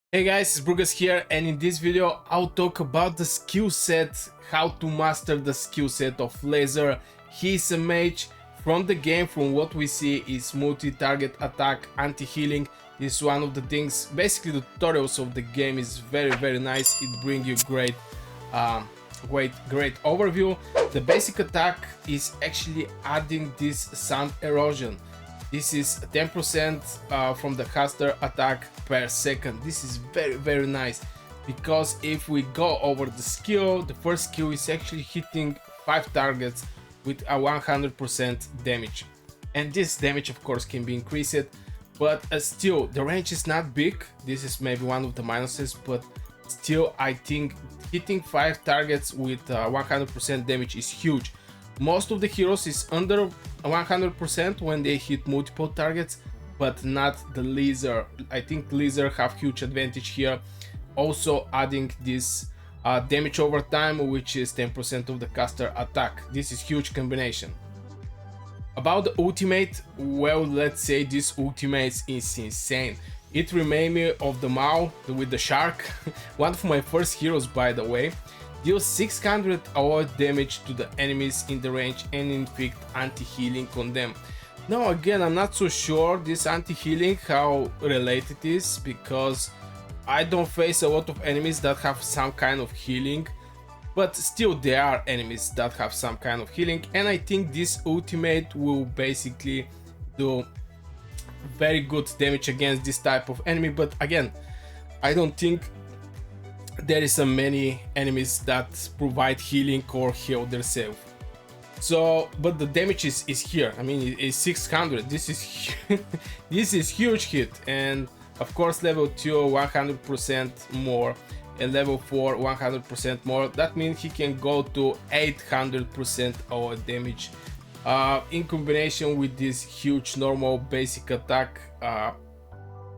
Hey guys, it's Burgas here, and in this video I'll talk about the skill set, how to master the skill set of Laseer. He's a mage. From the game, from what we see, is multi-target attack, anti-healing. This is one of the things. Basically the tutorials of the game is very nice. It brings you great overview. The basic attack is actually adding this sound erosion. This is 10% from the caster attack per second. This is very nice, because if we go over the skill, the first skill is actually hitting 5 targets with a 100% damage, and this damage of course can be increased, but still the range is not big. This is maybe one of the minuses, but still I think hitting 5 targets with 100% damage is huge. Most of the heroes is under 100% when they hit multiple targets, but not the Laseer. I think Laseer have huge advantage here, also adding this damage over time, which is 10% of the caster attack. This is huge combination. About the ultimate, well, let's say this ultimate is insane. It reminds me of the Mao with the shark, one of my first heroes by the way. Deals 600 avoid damage to the enemies in the range and inflict anti-healing on them. Now again, I'm not so sure this anti-healing how related it is, because I don't face a lot of enemies that have some kind of healing, but still there are enemies that have some kind of healing, and I think this ultimate will basically do very good damage against this type of enemy. But again, I don't think there is many enemies that provide healing or heal themselves. So, but the damage is here. I mean, it's 600. This is this is huge hit, and of course level 2 100% more, and level 4 100% more. That means he can go to 800% our damage in combination with this huge normal basic attack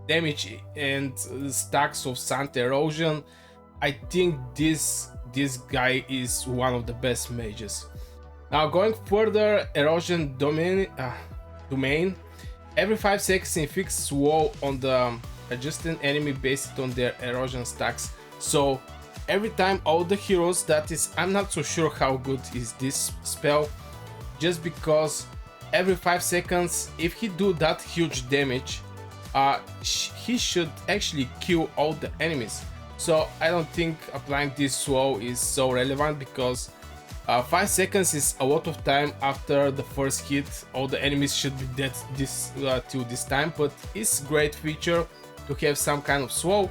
damage and stacks of sand erosion. I think this guy is one of the best mages. Now going further, erosion domain. Every 5 seconds inflicts woe on the adjacent enemy based on their erosion stacks. So every time all the heroes, that is, I'm not so sure how good is this spell, just because every 5 seconds, if he do that huge damage, he should actually kill all the enemies. So I don't think applying this slow is so relevant, because 5 seconds is a lot of time after the first hit. All the enemies should be dead till this time, but it's great feature to have some kind of slow.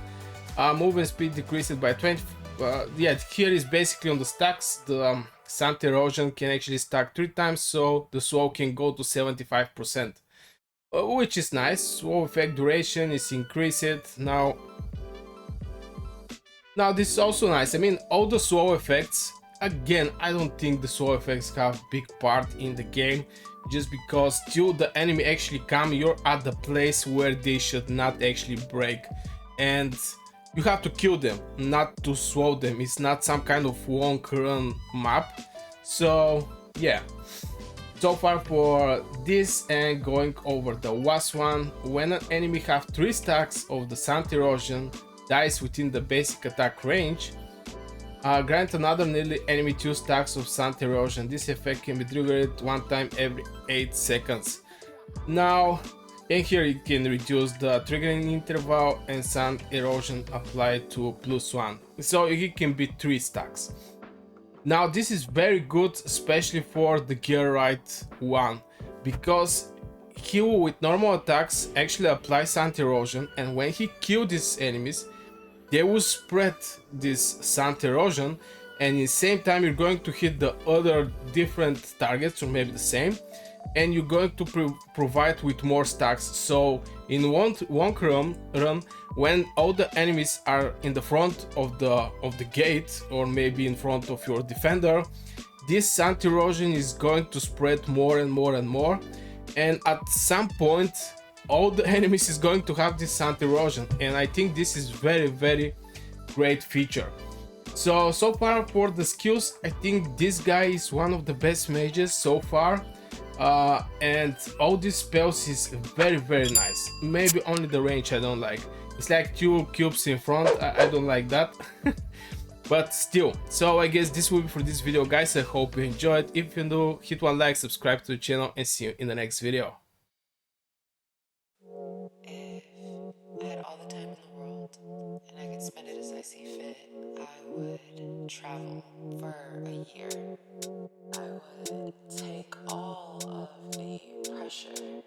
Movement speed decreased by 20. Yeah, here is basically on the stacks. The sand erosion can actually stack 3 times, so the slow can go to 75%, which is nice. Slow effect duration is increased now. Now this is also nice. I mean, all the slow effects, again, I don't think the slow effects have big part in the game, just because till the enemy actually come, you're at the place where they should not actually break, and you have to kill them, not to slow them. It's not some kind of long run map. So yeah, so far for this. And going over the last one, when an enemy have 3 stacks of the sand erosion, dies within the basic attack range, grant another nearly enemy 2 stacks of sand erosion. This effect can be triggered 1 time every 8 seconds. Now, and here you can reduce the triggering interval, and sand erosion applied to +1, so it can be 3 stacks. Now this is very good, especially for the gear right one, because he will with normal attacks actually apply sand erosion, and when he kills these enemies, they will spread this sand erosion, and in the same time you're going to hit the other different targets, or maybe the same, and you're going to provide with more stacks. So in one run, when all the enemies are in the front of the gate, or maybe in front of your defender, this sand erosion is going to spread more and more, and at some point all the enemies is going to have this sand erosion, and I think this is very great feature. So far for the skills, I think this guy is one of the best mages so far. And all these spells is very nice. Maybe only the range I don't like. It's like two cubes in front. I don't like that. But still, so I guess this will be for this video, guys. I hope you enjoyed. If you do, hit one like, subscribe to the channel, and see you in the next video. If I had all the time in the world and I could spend it as I see fit, I would travel for a year. I would take all of the pressure